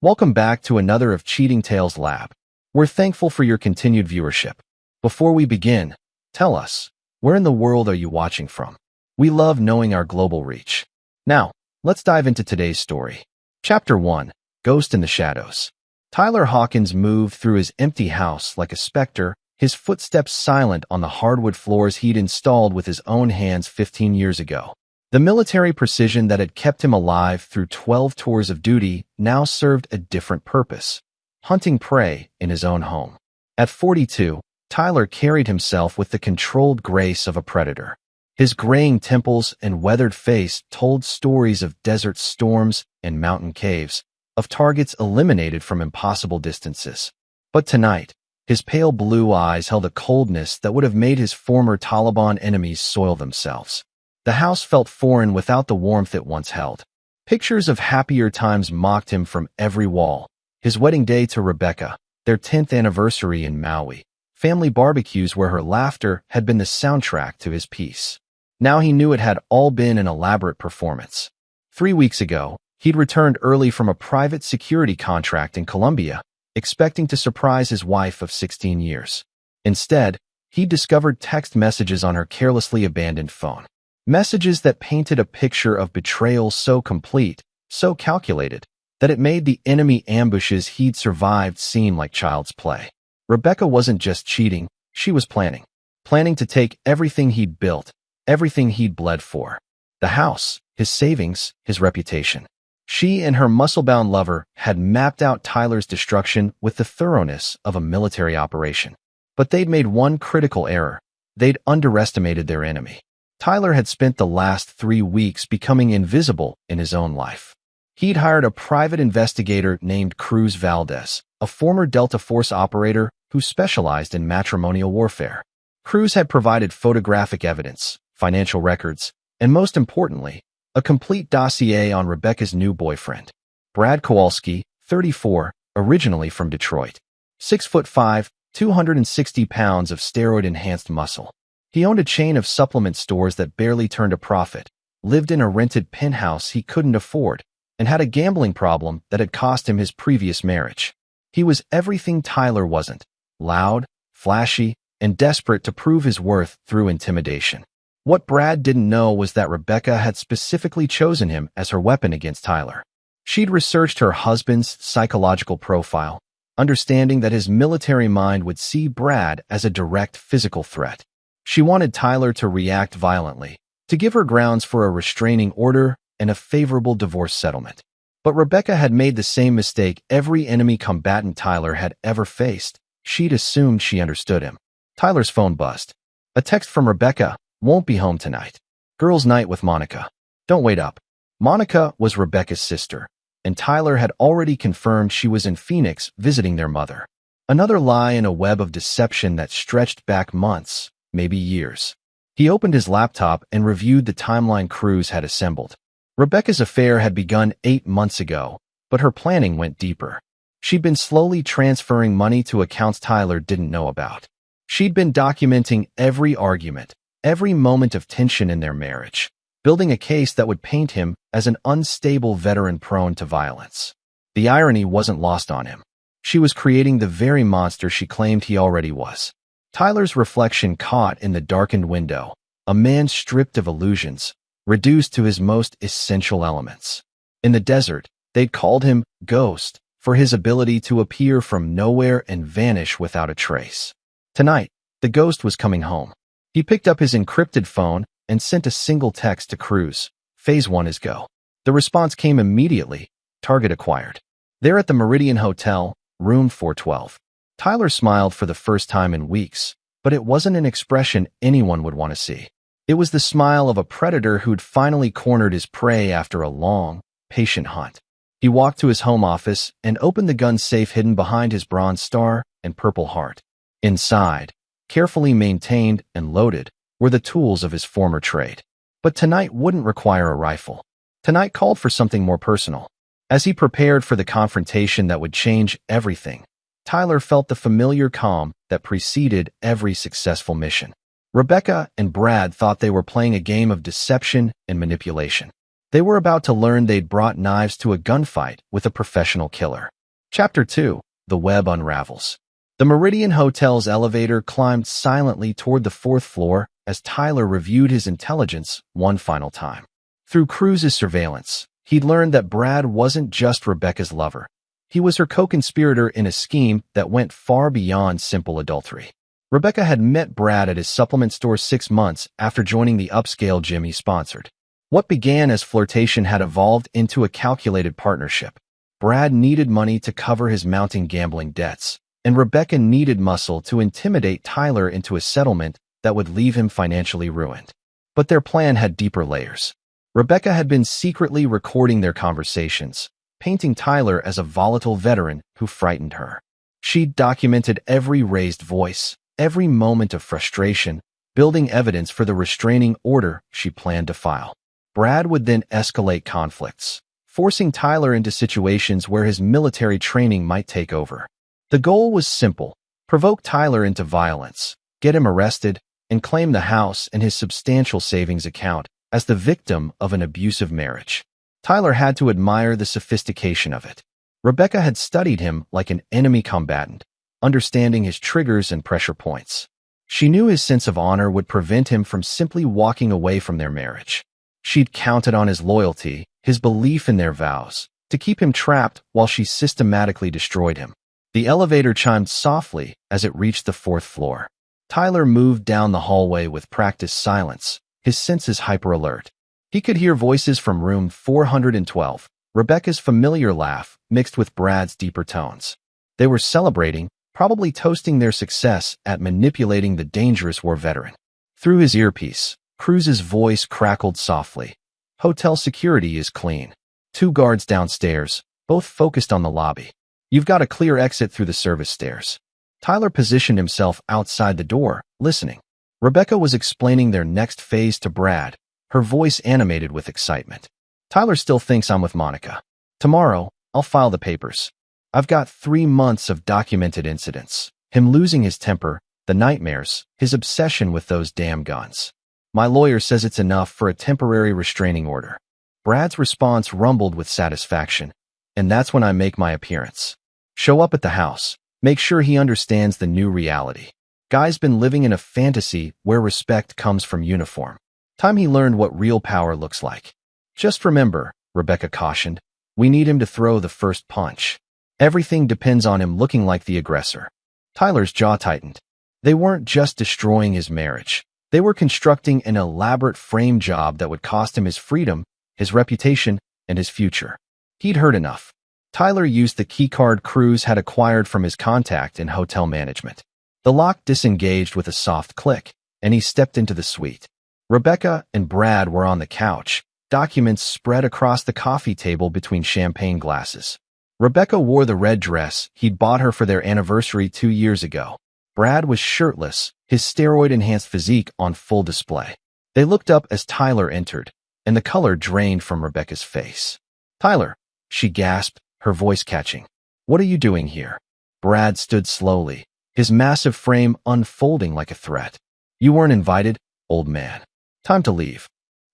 Welcome back to another of Cheating Tales Lab. We're thankful for your continued viewership. Before we begin, tell us, where in the world are you watching from? We love knowing our global reach. Now, let's dive into today's story. Chapter 1, Ghost in the Shadows. Tyler Hawkins moved through his empty house like a specter, his footsteps silent on the hardwood floors he'd installed with his own hands 15 years ago. The military precision that had kept him alive through 12 tours of duty now served a different purpose: hunting prey in his own home. At 42, Tyler carried himself with the controlled grace of a predator. His graying temples and weathered face told stories of desert storms and mountain caves, of targets eliminated from impossible distances. But tonight, his pale blue eyes held a coldness that would have made his former Taliban enemies soil themselves. The house felt foreign without the warmth it once held. Pictures of happier times mocked him from every wall. His wedding day to Rebecca, their 10th anniversary in Maui, family barbecues where her laughter had been the soundtrack to his peace. Now he knew it had all been an elaborate performance. 3 weeks ago, he'd returned early from a private security contract in Colombia, expecting to surprise his wife of 16 years. Instead, he discovered text messages on her carelessly abandoned phone. Messages that painted a picture of betrayal so complete, so calculated, that it made the enemy ambushes he'd survived seem like child's play. Rebecca wasn't just cheating, she was planning. Planning to take everything he'd built, everything he'd bled for. The house, his savings, his reputation. She and her muscle-bound lover had mapped out Tyler's destruction with the thoroughness of a military operation. But they'd made one critical error. They'd underestimated their enemy. Tyler had spent the last 3 weeks becoming invisible in his own life. He'd hired a private investigator named Cruz Valdez, a former Delta Force operator who specialized in matrimonial warfare. Cruz had provided photographic evidence, financial records, and most importantly, a complete dossier on Rebecca's new boyfriend, Brad Kowalski, 34, originally from Detroit. 6'5", 260 pounds of steroid-enhanced muscle. He owned a chain of supplement stores that barely turned a profit, lived in a rented penthouse he couldn't afford, and had a gambling problem that had cost him his previous marriage. He was everything Tyler wasn't: loud, flashy, and desperate to prove his worth through intimidation. What Brad didn't know was that Rebecca had specifically chosen him as her weapon against Tyler. She'd researched her husband's psychological profile, understanding that his military mind would see Brad as a direct physical threat. She wanted Tyler to react violently, to give her grounds for a restraining order and a favorable divorce settlement. But Rebecca had made the same mistake every enemy combatant Tyler had ever faced. She'd assumed she understood him. Tyler's phone buzzed. A text from Rebecca: "Won't be home tonight. Girls' night with Monica. Don't wait up." Monica was Rebecca's sister, and Tyler had already confirmed she was in Phoenix visiting their mother. Another lie in a web of deception that stretched back months, maybe years. He opened his laptop and reviewed the timeline Cruz had assembled. Rebecca's affair had begun 8 months ago, but her planning went deeper. She'd been slowly transferring money to accounts Tyler didn't know about. She'd been documenting every argument, every moment of tension in their marriage, building a case that would paint him as an unstable veteran prone to violence. The irony wasn't lost on him. She was creating the very monster she claimed he already was. Tyler's reflection caught in the darkened window, a man stripped of illusions, reduced to his most essential elements. In the desert, they'd called him Ghost for his ability to appear from nowhere and vanish without a trace. Tonight, the ghost was coming home. He picked up his encrypted phone and sent a single text to Cruz: "Phase 1 is go." The response came immediately: "Target acquired." They're at the Meridian Hotel, room 412. Tyler smiled for the first time in weeks, but it wasn't an expression anyone would want to see. It was the smile of a predator who'd finally cornered his prey after a long, patient hunt. He walked to his home office and opened the gun safe hidden behind his Bronze Star and Purple Heart. Inside, carefully maintained and loaded, were the tools of his former trade. But tonight wouldn't require a rifle. Tonight called for something more personal. As he prepared for the confrontation that would change everything, Tyler felt the familiar calm that preceded every successful mission. Rebecca and Brad thought they were playing a game of deception and manipulation. They were about to learn they'd brought knives to a gunfight with a professional killer. Chapter 2. The Web Unravels. The Meridian Hotel's elevator climbed silently toward the fourth floor as Tyler reviewed his intelligence one final time. Through Cruz's surveillance, he'd learned that Brad wasn't just Rebecca's lover. He was her co-conspirator in a scheme that went far beyond simple adultery. Rebecca had met Brad at his supplement store 6 months after joining the upscale gym he sponsored. What began as flirtation had evolved into a calculated partnership. Brad needed money to cover his mounting gambling debts, and Rebecca needed muscle to intimidate Tyler into a settlement that would leave him financially ruined. But their plan had deeper layers. Rebecca had been secretly recording their conversations, painting Tyler as a volatile veteran who frightened her. She'd documented every raised voice, every moment of frustration, building evidence for the restraining order she planned to file. Brad would then escalate conflicts, forcing Tyler into situations where his military training might take over. The goal was simple: provoke Tyler into violence, get him arrested, and claim the house and his substantial savings account as the victim of an abusive marriage. Tyler had to admire the sophistication of it. Rebecca had studied him like an enemy combatant, understanding his triggers and pressure points. She knew his sense of honor would prevent him from simply walking away from their marriage. She'd counted on his loyalty, his belief in their vows, to keep him trapped while she systematically destroyed him. The elevator chimed softly as it reached the fourth floor. Tyler moved down the hallway with practiced silence, his senses hyper-alert. He could hear voices from room 412, Rebecca's familiar laugh mixed with Brad's deeper tones. They were celebrating, probably toasting their success at manipulating the dangerous war veteran. Through his earpiece, Cruz's voice crackled softly. "Hotel security is clean. 2 guards downstairs, both focused on the lobby. You've got a clear exit through the service stairs." Tyler positioned himself outside the door, listening. Rebecca was explaining their next phase to Brad, her voice animated with excitement. "Tyler still thinks I'm with Monica. Tomorrow, I'll file the papers. I've got 3 months of documented incidents. Him losing his temper, the nightmares, his obsession with those damn guns. My lawyer says it's enough for a temporary restraining order." Brad's response rumbled with satisfaction. "And that's when I make my appearance. Show up at the house. Make sure he understands the new reality. Guy's been living in a fantasy where respect comes from uniform. Time he learned what real power looks like. Just remember," Rebecca cautioned, "we need him to throw the first punch. Everything depends on him looking like the aggressor." Tyler's jaw tightened. They weren't just destroying his marriage. They were constructing an elaborate frame job that would cost him his freedom, his reputation, and his future. He'd heard enough. Tyler used the keycard Cruz had acquired from his contact in hotel management. The lock disengaged with a soft click, and he stepped into the suite. Rebecca and Brad were on the couch, documents spread across the coffee table between champagne glasses. Rebecca wore the red dress he'd bought her for their anniversary 2 years ago. Brad was shirtless, his steroid-enhanced physique on full display. They looked up as Tyler entered, and the color drained from Rebecca's face. "Tyler," she gasped, her voice catching. "What are you doing here?" Brad stood slowly, his massive frame unfolding like a threat. "You weren't invited, old man. Time to leave."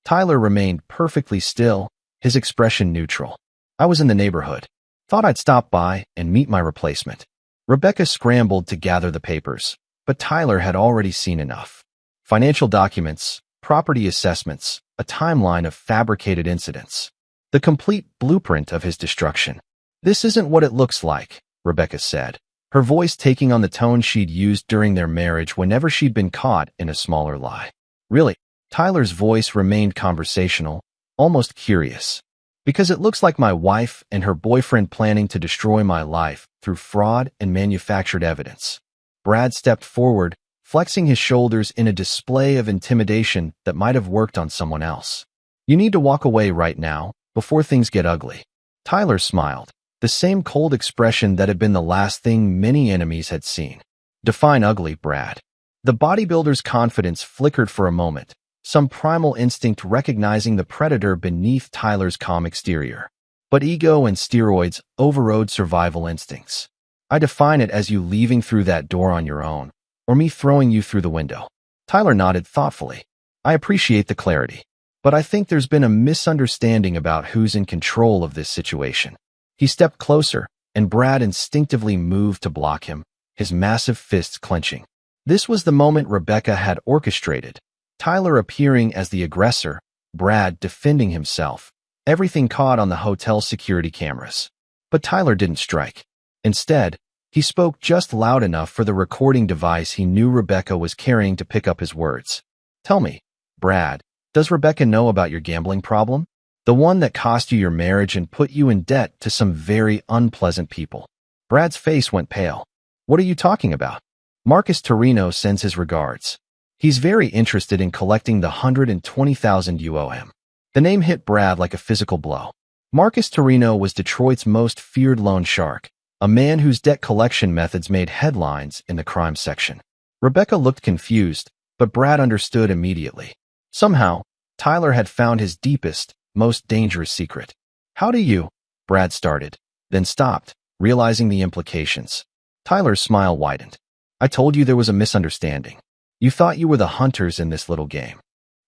Tyler remained perfectly still, his expression neutral. "I was in the neighborhood. Thought I'd stop by and meet my replacement." Rebecca scrambled to gather the papers, but Tyler had already seen enough. Financial documents, property assessments, a timeline of fabricated incidents. The complete blueprint of his destruction. "This isn't what it looks like," Rebecca said, her voice taking on the tone she'd used during their marriage whenever she'd been caught in a smaller lie. "Really?" Tyler's voice remained conversational, almost curious. "Because it looks like my wife and her boyfriend planning to destroy my life through fraud and manufactured evidence." Brad stepped forward, flexing his shoulders in a display of intimidation that might have worked on someone else. "You need to walk away right now, before things get ugly." Tyler smiled, the same cold expression that had been the last thing many enemies had seen. "Define ugly, Brad." The bodybuilder's confidence flickered for a moment, some primal instinct recognizing the predator beneath Tyler's calm exterior. But ego and steroids overrode survival instincts. "I define it as you leaving through that door on your own, or me throwing you through the window." Tyler nodded thoughtfully. "I appreciate the clarity." But I think there's been a misunderstanding about who's in control of this situation. He stepped closer, and Brad instinctively moved to block him, his massive fists clenching. This was the moment Rebecca had orchestrated. Tyler appearing as the aggressor, Brad defending himself. Everything caught on the hotel security cameras. But Tyler didn't strike. Instead, he spoke just loud enough for the recording device he knew Rebecca was carrying to pick up his words. Tell me, Brad, does Rebecca know about your gambling problem? The one that cost you your marriage and put you in debt to some very unpleasant people. Brad's face went pale. What are you talking about? Marcus Torino sends his regards. He's very interested in collecting the $120,000 you owe him. The name hit Brad like a physical blow. Marcus Torino was Detroit's most feared loan shark, a man whose debt collection methods made headlines in the crime section. Rebecca looked confused, but Brad understood immediately. Somehow, Tyler had found his deepest, most dangerous secret. How do you? Brad started, then stopped, realizing the implications. Tyler's smile widened. I told you there was a misunderstanding. You thought you were the hunters in this little game.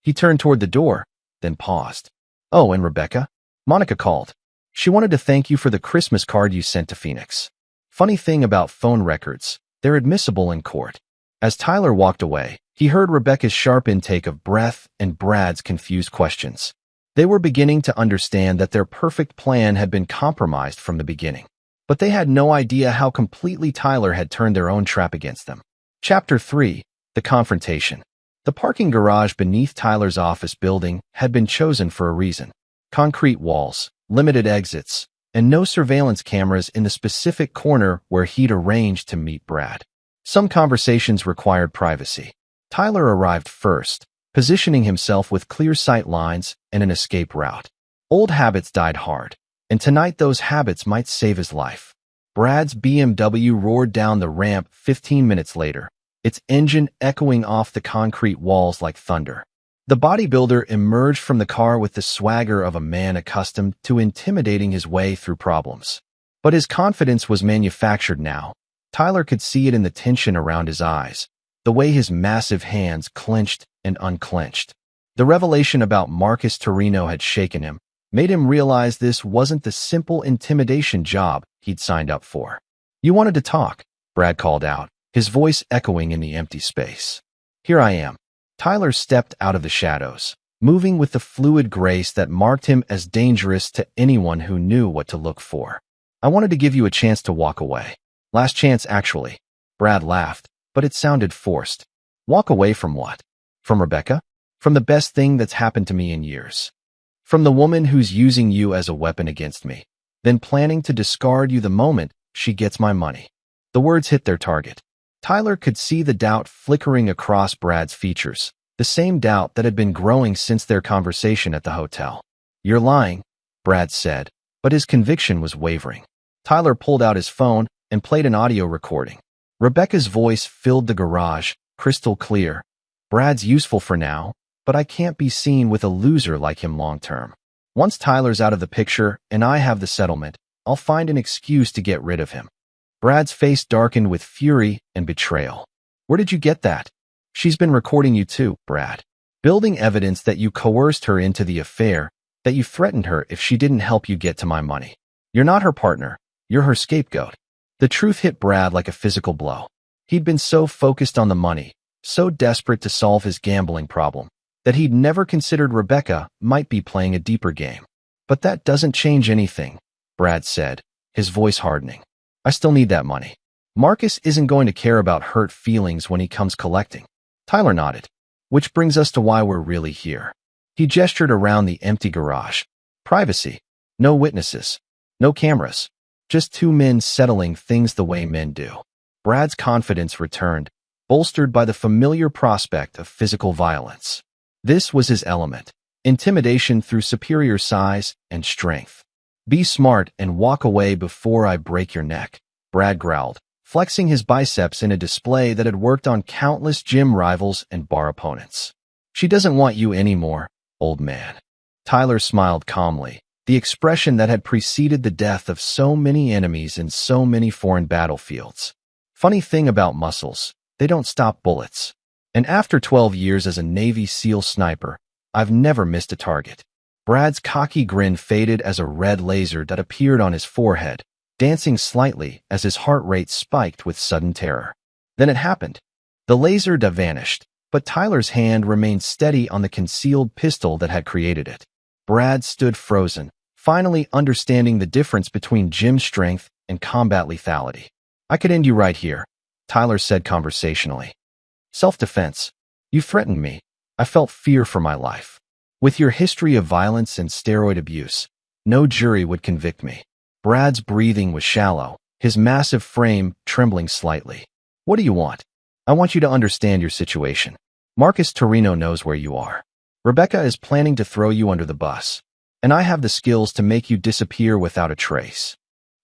He turned toward the door, then paused. Oh, and Rebecca? Monica called. She wanted to thank you for the Christmas card you sent to Phoenix. Funny thing about phone records, they're admissible in court. As Tyler walked away, he heard Rebecca's sharp intake of breath and Brad's confused questions. They were beginning to understand that their perfect plan had been compromised from the beginning. But they had no idea how completely Tyler had turned their own trap against them. Chapter 3. The Confrontation. The parking garage beneath Tyler's office building had been chosen for a reason. Concrete walls, limited exits, and no surveillance cameras in the specific corner where he'd arranged to meet Brad. Some conversations required privacy. Tyler arrived first, positioning himself with clear sight lines and an escape route. Old habits died hard, and tonight those habits might save his life. Brad's BMW roared down the ramp 15 minutes later, its engine echoing off the concrete walls like thunder. The bodybuilder emerged from the car with the swagger of a man accustomed to intimidating his way through problems. But his confidence was manufactured now. Tyler could see it in the tension around his eyes, the way his massive hands clenched and unclenched. The revelation about Marcus Torino had shaken him, made him realize this wasn't the simple intimidation job he'd signed up for. You wanted to talk, Brad called out, his voice echoing in the empty space. Here I am. Tyler stepped out of the shadows, moving with the fluid grace that marked him as dangerous to anyone who knew what to look for. I wanted to give you a chance to walk away. Last chance, actually. Brad laughed, but it sounded forced. Walk away from what? From Rebecca? From the best thing that's happened to me in years. From the woman who's using you as a weapon against me, then planning to discard you the moment she gets my money. The words hit their target. Tyler could see the doubt flickering across Brad's features, the same doubt that had been growing since their conversation at the hotel. You're lying, Brad said, but his conviction was wavering. Tyler pulled out his phone and played an audio recording. Rebecca's voice filled the garage, crystal clear. Brad's useful for now, but I can't be seen with a loser like him long term. Once Tyler's out of the picture and I have the settlement, I'll find an excuse to get rid of him. Brad's face darkened with fury and betrayal. Where did you get that? She's been recording you too, Brad. Building evidence that you coerced her into the affair, that you threatened her if she didn't help you get to my money. You're not her partner. You're her scapegoat. The truth hit Brad like a physical blow. He'd been so focused on the money, so desperate to solve his gambling problem, that he'd never considered Rebecca might be playing a deeper game. But that doesn't change anything, Brad said, his voice hardening. I still need that money. Marcus isn't going to care about hurt feelings when he comes collecting. Tyler nodded. Which brings us to why we're really here. He gestured around the empty garage. Privacy. No witnesses. No cameras. Just two men settling things the way men do. Brad's confidence returned, bolstered by the familiar prospect of physical violence. This was his element. Intimidation through superior size and strength. Be smart and walk away before I break your neck, Brad growled, flexing his biceps in a display that had worked on countless gym rivals and bar opponents. She doesn't want you anymore, old man. Tyler smiled calmly, the expression that had preceded the death of so many enemies in so many foreign battlefields. Funny thing about muscles, they don't stop bullets. And after 12 years as a Navy SEAL sniper, I've never missed a target. Brad's cocky grin faded as a red laser that appeared on his forehead, dancing slightly as his heart rate spiked with sudden terror. Then it happened. The laser vanished, but Tyler's hand remained steady on the concealed pistol that had created it. Brad stood frozen, finally understanding the difference between gym strength and combat lethality. I could end you right here, Tyler said conversationally. Self-defense. You threatened me. I felt fear for my life. With your history of violence and steroid abuse, no jury would convict me. Brad's breathing was shallow, his massive frame trembling slightly. What do you want? I want you to understand your situation. Marcus Torino knows where you are. Rebecca is planning to throw you under the bus, and I have the skills to make you disappear without a trace.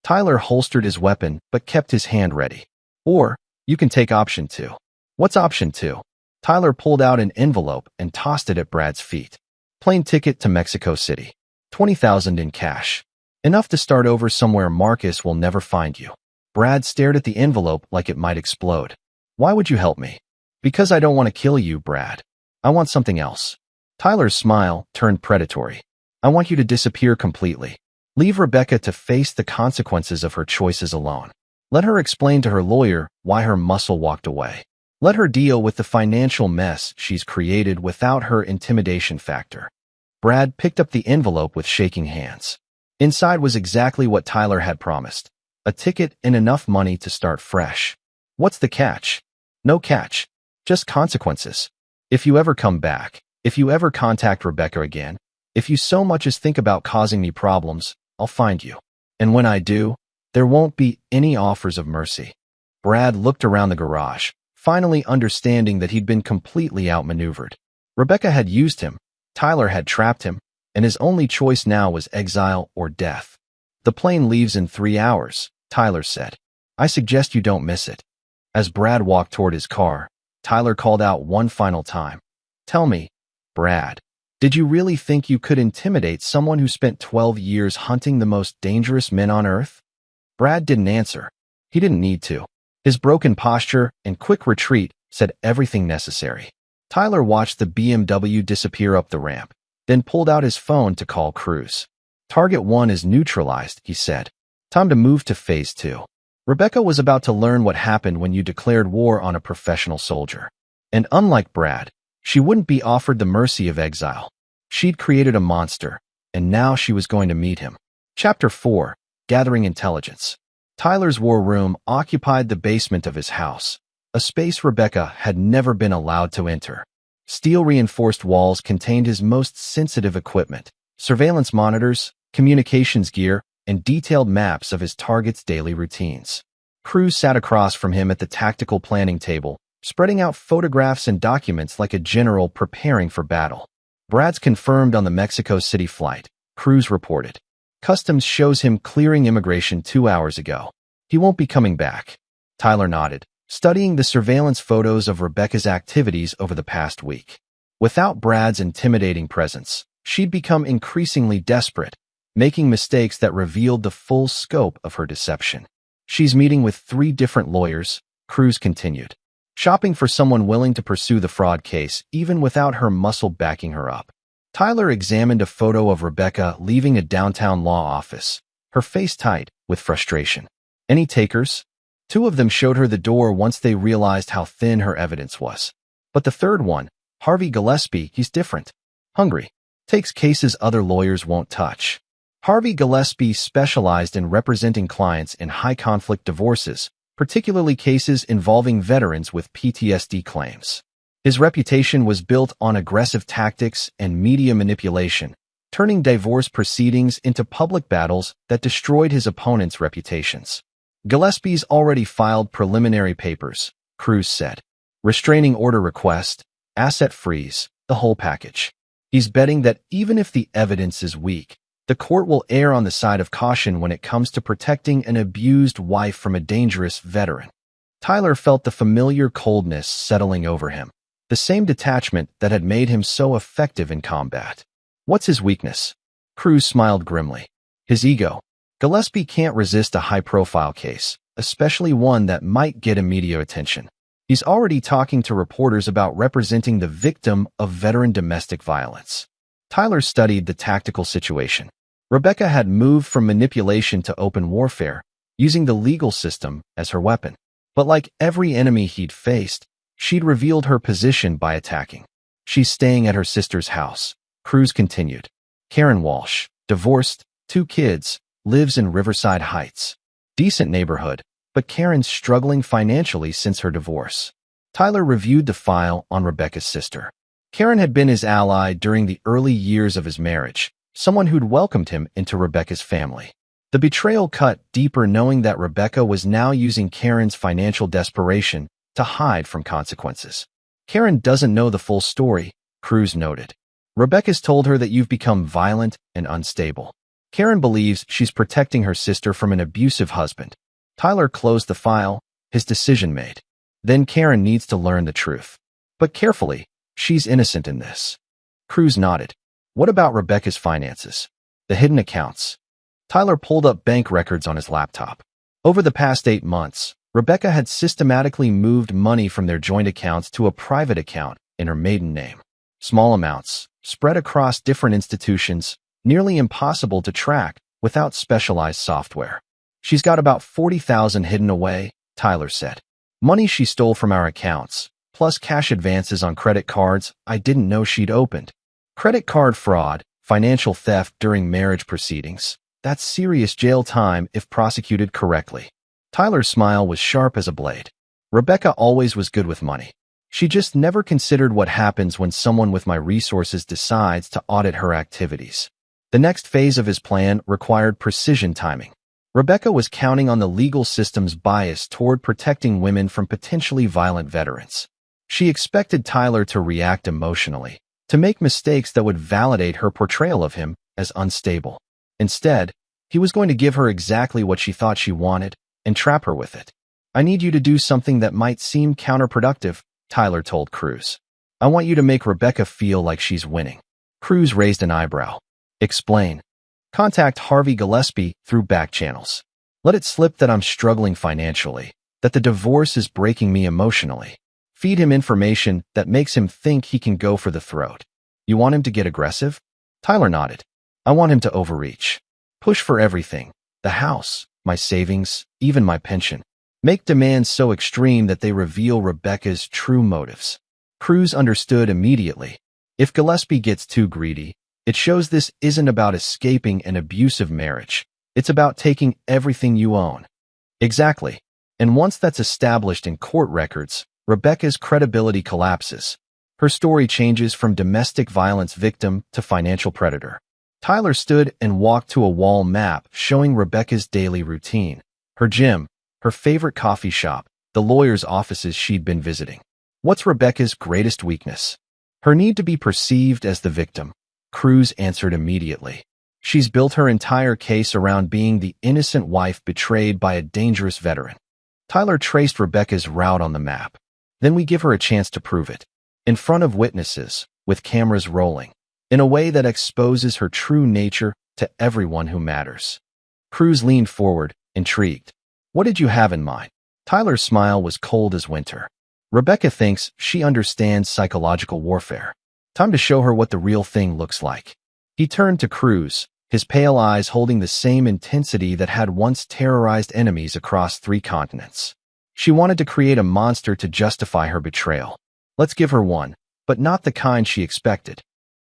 Tyler holstered his weapon but kept his hand ready. Or, you can take option 2. What's option 2? Tyler pulled out an envelope and tossed it at Brad's feet. Plane ticket to Mexico City. $20,000 in cash. Enough to start over somewhere Marcus will never find you. Brad stared at the envelope like it might explode. Why would you help me? Because I don't want to kill you, Brad. I want something else. Tyler's smile turned predatory. I want you to disappear completely. Leave Rebecca to face the consequences of her choices alone. Let her explain to her lawyer why her muscle walked away. Let her deal with the financial mess she's created without her intimidation factor. Brad picked up the envelope with shaking hands. Inside was exactly what Tyler had promised. A ticket and enough money to start fresh. What's the catch? No catch. Just consequences. If you ever come back, if you ever contact Rebecca again, if you so much as think about causing me problems, I'll find you. And when I do, there won't be any offers of mercy. Brad looked around the garage, finally understanding that he'd been completely outmaneuvered. Rebecca had used him, Tyler had trapped him, and his only choice now was exile or death. The plane leaves in 3 hours, Tyler said. I suggest you don't miss it. As Brad walked toward his car, Tyler called out one final time. Tell me, Brad, did you really think you could intimidate someone who spent 12 years hunting the most dangerous men on Earth? Brad didn't answer. He didn't need to. His broken posture and quick retreat said everything necessary. Tyler watched the BMW disappear up the ramp, then pulled out his phone to call Cruz. Target 1 is neutralized, he said. Time to move to phase 2. Rebecca was about to learn what happened when you declared war on a professional soldier. And unlike Brad, she wouldn't be offered the mercy of exile. She'd created a monster, and now she was going to meet him. Chapter 4. Gathering Intelligence. Tyler's war room occupied the basement of his house, a space Rebecca had never been allowed to enter. Steel-reinforced walls contained his most sensitive equipment, surveillance monitors, communications gear, and detailed maps of his target's daily routines. Cruz sat across from him at the tactical planning table, spreading out photographs and documents like a general preparing for battle. Brad's confirmed on the Mexico City flight, Cruz reported. Customs shows him clearing immigration 2 hours ago. He won't be coming back. Tyler nodded, studying the surveillance photos of Rebecca's activities over the past week. Without Brad's intimidating presence, she'd become increasingly desperate, making mistakes that revealed the full scope of her deception. She's meeting with 3 different lawyers, Cruz continued, shopping for someone willing to pursue the fraud case even without her muscle backing her up. Tyler examined a photo of Rebecca leaving a downtown law office, her face tight with frustration. Any takers? 2 of them showed her the door once they realized how thin her evidence was. But the third one, Harvey Gillespie, he's different. Hungry. Takes cases other lawyers won't touch. Harvey Gillespie specialized in representing clients in high-conflict divorces, particularly cases involving veterans with PTSD claims. His reputation was built on aggressive tactics and media manipulation, turning divorce proceedings into public battles that destroyed his opponents' reputations. Gillespie's already filed preliminary papers, Cruz said. Restraining order request, asset freeze, the whole package. He's betting that even if the evidence is weak, the court will err on the side of caution when it comes to protecting an abused wife from a dangerous veteran. Tyler felt the familiar coldness settling over him, the same detachment that had made him so effective in combat. What's his weakness? Cruz smiled grimly. His ego. Gillespie can't resist a high-profile case, especially one that might get immediate attention. He's already talking to reporters about representing the victim of veteran domestic violence. Tyler studied the tactical situation. Rebecca had moved from manipulation to open warfare, using the legal system as her weapon. But like every enemy he'd faced, she'd revealed her position by attacking. She's staying at her sister's house. Cruz continued. Karen Walsh, divorced, 2 kids, lives in Riverside Heights. Decent neighborhood, but Karen's struggling financially since her divorce. Tyler reviewed the file on Rebecca's sister. Karen had been his ally during the early years of his marriage, someone who'd welcomed him into Rebecca's family. The betrayal cut deeper knowing that Rebecca was now using Karen's financial desperation to hide from consequences. Karen doesn't know the full story, Cruz noted. Rebecca's told her that you've become violent and unstable. Karen believes she's protecting her sister from an abusive husband. Tyler closed the file, his decision made. Then Karen needs to learn the truth. But carefully, she's innocent in this. Cruz nodded. What about Rebecca's finances? The hidden accounts. Tyler pulled up bank records on his laptop. Over the past 8 months, Rebecca had systematically moved money from their joint accounts to a private account in her maiden name. Small amounts, spread across different institutions, nearly impossible to track without specialized software. She's got about $40,000 hidden away, Tyler said. Money she stole from our accounts, plus cash advances on credit cards I didn't know she'd opened. Credit card fraud, financial theft during marriage proceedings. That's serious jail time if prosecuted correctly. Tyler's smile was sharp as a blade. Rebecca always was good with money. She just never considered what happens when someone with my resources decides to audit her activities. The next phase of his plan required precision timing. Rebecca was counting on the legal system's bias toward protecting women from potentially violent veterans. She expected Tyler to react emotionally, to make mistakes that would validate her portrayal of him as unstable. Instead, he was going to give her exactly what she thought she wanted and trap her with it. I need you to do something that might seem counterproductive, Tyler told Cruz. I want you to make Rebecca feel like she's winning. Cruz raised an eyebrow. Explain. Contact Harvey Gillespie through back channels. Let it slip that I'm struggling financially, that the divorce is breaking me emotionally. Feed him information that makes him think he can go for the throat. You want him to get aggressive? Tyler nodded. I want him to overreach. Push for everything. The house, my savings, even my pension. Make demands so extreme that they reveal Rebecca's true motives. Cruz understood immediately. If Gillespie gets too greedy, it shows this isn't about escaping an abusive marriage. It's about taking everything you own. Exactly. And once that's established in court records, Rebecca's credibility collapses. Her story changes from domestic violence victim to financial predator. Tyler stood and walked to a wall map showing Rebecca's daily routine. Her gym, her favorite coffee shop, the lawyer's offices she'd been visiting. What's Rebecca's greatest weakness? Her need to be perceived as the victim. Cruz answered immediately. She's built her entire case around being the innocent wife betrayed by a dangerous veteran. Tyler traced Rebecca's route on the map. Then we give her a chance to prove it. In front of witnesses, with cameras rolling, in a way that exposes her true nature to everyone who matters. Cruz leaned forward, intrigued. What did you have in mind? Tyler's smile was cold as winter. Rebecca thinks she understands psychological warfare. Time to show her what the real thing looks like. He turned to Cruz, his pale eyes holding the same intensity that had once terrorized enemies across 3 continents. She wanted to create a monster to justify her betrayal. Let's give her one, but not the kind she expected.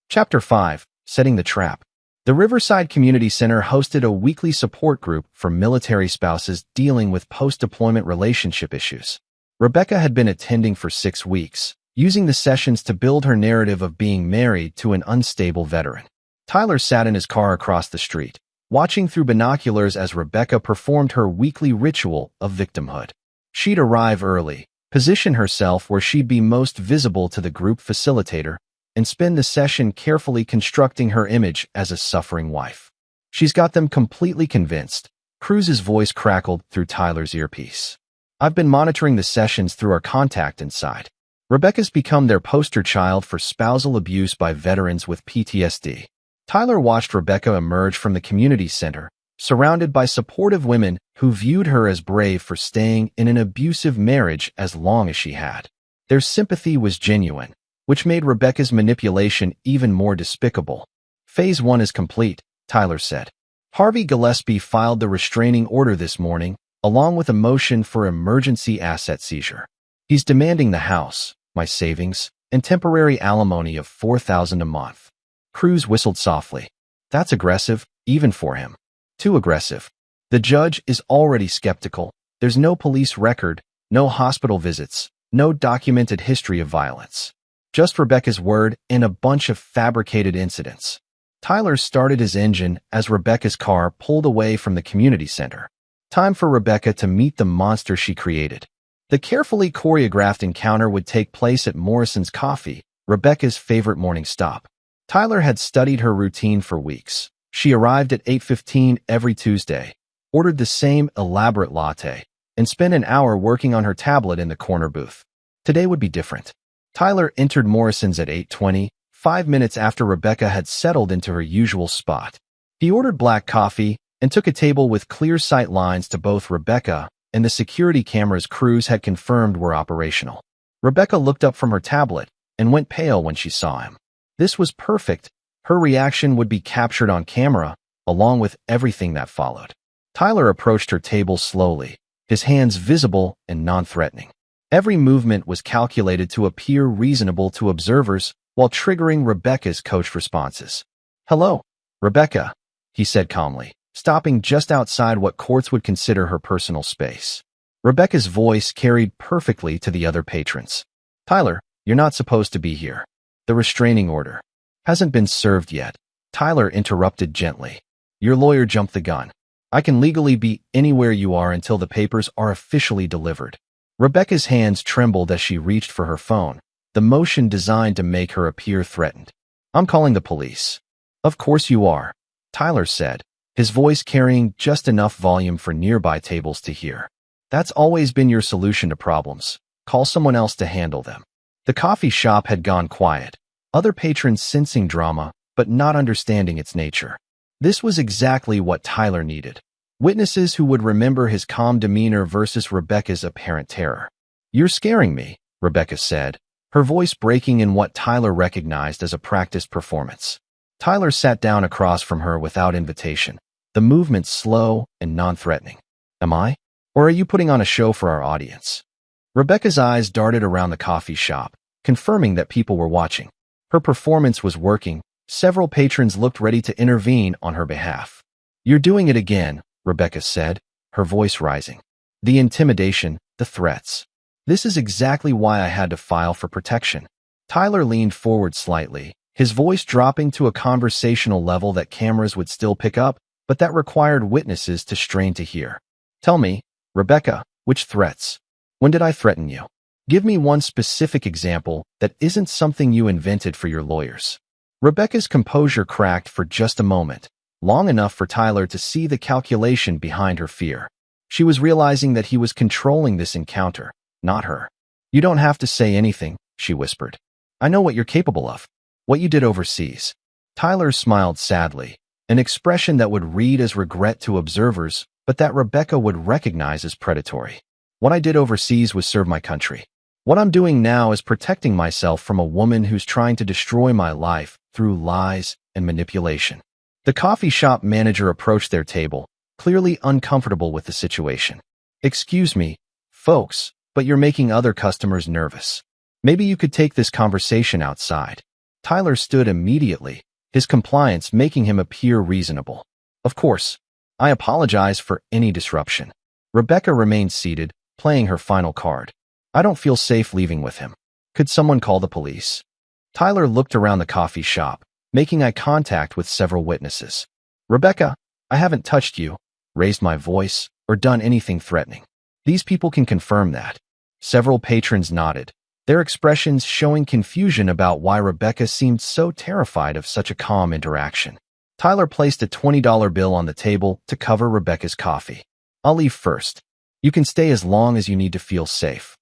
Chapter 5, Setting the Trap. The Riverside Community Center hosted a weekly support group for military spouses dealing with post-deployment relationship issues. Rebecca had been attending for 6 weeks, using the sessions to build her narrative of being married to an unstable veteran. Tyler sat in his car across the street, watching through binoculars as Rebecca performed her weekly ritual of victimhood. She'd arrive early, position herself where she'd be most visible to the group facilitator, and spend the session carefully constructing her image as a suffering wife. She's got them completely convinced. Cruz's voice crackled through Tyler's earpiece. I've been monitoring the sessions through our contact inside. Rebecca's become their poster child for spousal abuse by veterans with PTSD. Tyler watched Rebecca emerge from the community center, surrounded by supportive women who viewed her as brave for staying in an abusive marriage as long as she had. Their sympathy was genuine, which made Rebecca's manipulation even more despicable. Phase 1 is complete, Tyler said. Harvey Gillespie filed the restraining order this morning, along with a motion for emergency asset seizure. He's demanding the house, my savings, and temporary alimony of $4,000 a month. Cruz whistled softly. That's aggressive, even for him. Too aggressive. The judge is already skeptical. There's no police record, no hospital visits, no documented history of violence. Just Rebecca's word and a bunch of fabricated incidents. Tyler started his engine as Rebecca's car pulled away from the community center. Time for Rebecca to meet the monster she created. The carefully choreographed encounter would take place at Morrison's Coffee, Rebecca's favorite morning stop. Tyler had studied her routine for weeks. She arrived at 8:15 every Tuesday, ordered the same elaborate latte, and spent an hour working on her tablet in the corner booth. Today would be different. Tyler entered Morrison's at 8:20, 5 minutes after Rebecca had settled into her usual spot. He ordered black coffee and took a table with clear sight lines to both Rebecca and the security cameras Cruz had confirmed were operational. Rebecca looked up from her tablet and went pale when she saw him. This was perfect. Her reaction would be captured on camera, along with everything that followed. Tyler approached her table slowly, his hands visible and non-threatening. Every movement was calculated to appear reasonable to observers while triggering Rebecca's coached responses. "Hello, Rebecca," he said calmly, stopping just outside what courts would consider her personal space. Rebecca's voice carried perfectly to the other patrons. "Tyler, you're not supposed to be here. The restraining order hasn't been served yet," Tyler interrupted gently. "Your lawyer jumped the gun. I can legally be anywhere you are until the papers are officially delivered." Rebecca's hands trembled as she reached for her phone, the motion designed to make her appear threatened. "I'm calling the police." "Of course you are," Tyler said, his voice carrying just enough volume for nearby tables to hear. "That's always been your solution to problems. Call someone else to handle them." The coffee shop had gone quiet, other patrons sensing drama, but not understanding its nature. This was exactly what Tyler needed. Witnesses who would remember his calm demeanor versus Rebecca's apparent terror. "You're scaring me," Rebecca said, her voice breaking in what Tyler recognized as a practiced performance. Tyler sat down across from her without invitation, the movement slow and non-threatening. "Am I? Or are you putting on a show for our audience?" Rebecca's eyes darted around the coffee shop, confirming that people were watching. Her performance was working. Several patrons looked ready to intervene on her behalf. "You're doing it again," Rebecca said, her voice rising. "The intimidation, the threats. This is exactly why I had to file for protection." Tyler leaned forward slightly, his voice dropping to a conversational level that cameras would still pick up, but that required witnesses to strain to hear. "Tell me, Rebecca, which threats? When did I threaten you? Give me one specific example that isn't something you invented for your lawyers." Rebecca's composure cracked for just a moment, long enough for Tyler to see the calculation behind her fear. She was realizing that he was controlling this encounter, not her. "You don't have to say anything," she whispered. "I know what you're capable of. What you did overseas." Tyler smiled sadly, an expression that would read as regret to observers, but that Rebecca would recognize as predatory. "What I did overseas was serve my country. What I'm doing now is protecting myself from a woman who's trying to destroy my life through lies and manipulation." The coffee shop manager approached their table, clearly uncomfortable with the situation. "Excuse me, folks, but you're making other customers nervous. Maybe you could take this conversation outside." Tyler stood immediately, his compliance making him appear reasonable. "Of course. I apologize for any disruption." Rebecca remained seated, playing her final card. "I don't feel safe leaving with him. Could someone call the police?" Tyler looked around the coffee shop, making eye contact with several witnesses. "Rebecca, I haven't touched you, raised my voice, or done anything threatening. These people can confirm that." Several patrons nodded, their expressions showing confusion about why Rebecca seemed so terrified of such a calm interaction. Tyler placed a $20 bill on the table to cover Rebecca's coffee. "I'll leave first. You can stay as long as you need to feel safe."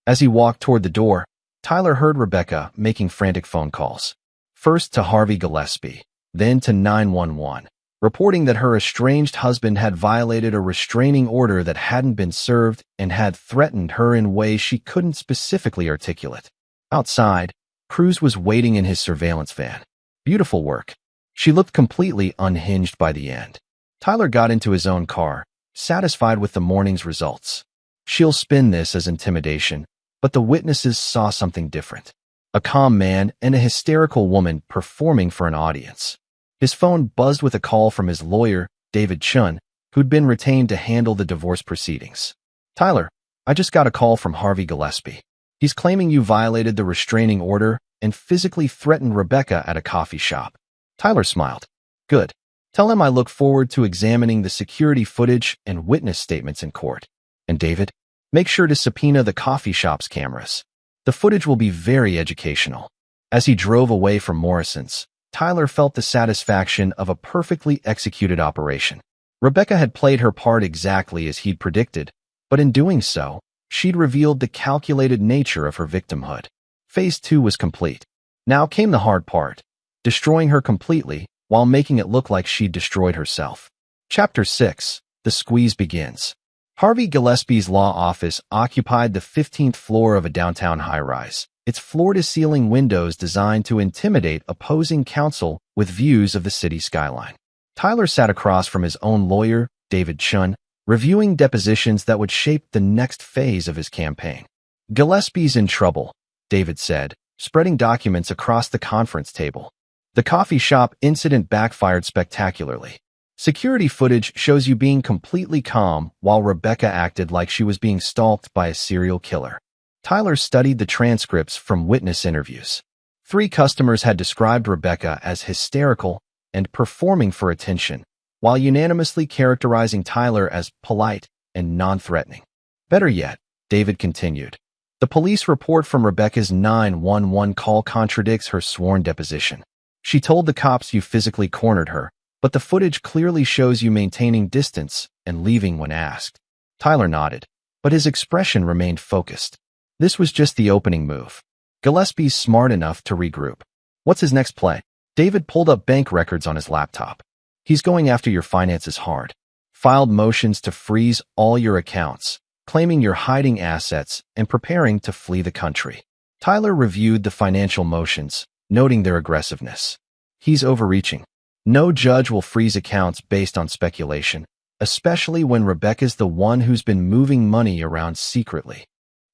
As he walked toward the door, Tyler heard Rebecca making frantic phone calls. First to Harvey Gillespie, then to 911. reporting that her estranged husband had violated a restraining order that hadn't been served and had threatened her in ways she couldn't specifically articulate. Outside, Cruz was waiting in his surveillance van. Beautiful work. She looked completely unhinged by the end. Tyler got into his own car, satisfied with the morning's results. She'll spin this as intimidation, but the witnesses saw something different. A calm man and a hysterical woman performing for an audience. His phone buzzed with a call from his lawyer, David Chun, who'd been retained to handle the divorce proceedings. "Tyler, I just got a call from Harvey Gillespie. He's claiming you violated the restraining order and physically threatened Rebecca at a coffee shop." Tyler smiled. "Good. Tell him I look forward to examining the security footage and witness statements in court. And David, make sure to subpoena the coffee shop's cameras. The footage will be very educational." As he drove away from Morrison's, Tyler felt the satisfaction of a perfectly executed operation. Rebecca had played her part exactly as he'd predicted, but in doing so, she'd revealed the calculated nature of her victimhood. Phase 2 was complete. Now came the hard part, destroying her completely while making it look like she'd destroyed herself. Chapter 6. The Squeeze begins. Harvey Gillespie's law office occupied the 15th floor of a downtown high-rise, its floor-to-ceiling windows designed to intimidate opposing counsel with views of the city skyline. Tyler sat across from his own lawyer, David Chun, reviewing depositions that would shape the next phase of his campaign. "Gillespie's in trouble," David said, spreading documents across the conference table. "The coffee shop incident backfired spectacularly. Security footage shows you being completely calm while Rebecca acted like she was being stalked by a serial killer." Tyler studied the transcripts from witness interviews. 3 customers had described Rebecca as hysterical and performing for attention, while unanimously characterizing Tyler as polite and non-threatening. "Better yet," David continued, "the police report from Rebecca's 911 call contradicts her sworn deposition. She told the cops you physically cornered her, but the footage clearly shows you maintaining distance and leaving when asked." Tyler nodded, but his expression remained focused. This was just the opening move. Gillespie's smart enough to regroup. "What's his next play?" David pulled up bank records on his laptop. "He's going after your finances hard. Filed motions to freeze all your accounts, claiming you're hiding assets and preparing to flee the country." Tyler reviewed the financial motions, noting their aggressiveness. "He's overreaching. No judge will freeze accounts based on speculation, especially when Rebecca's the one who's been moving money around secretly."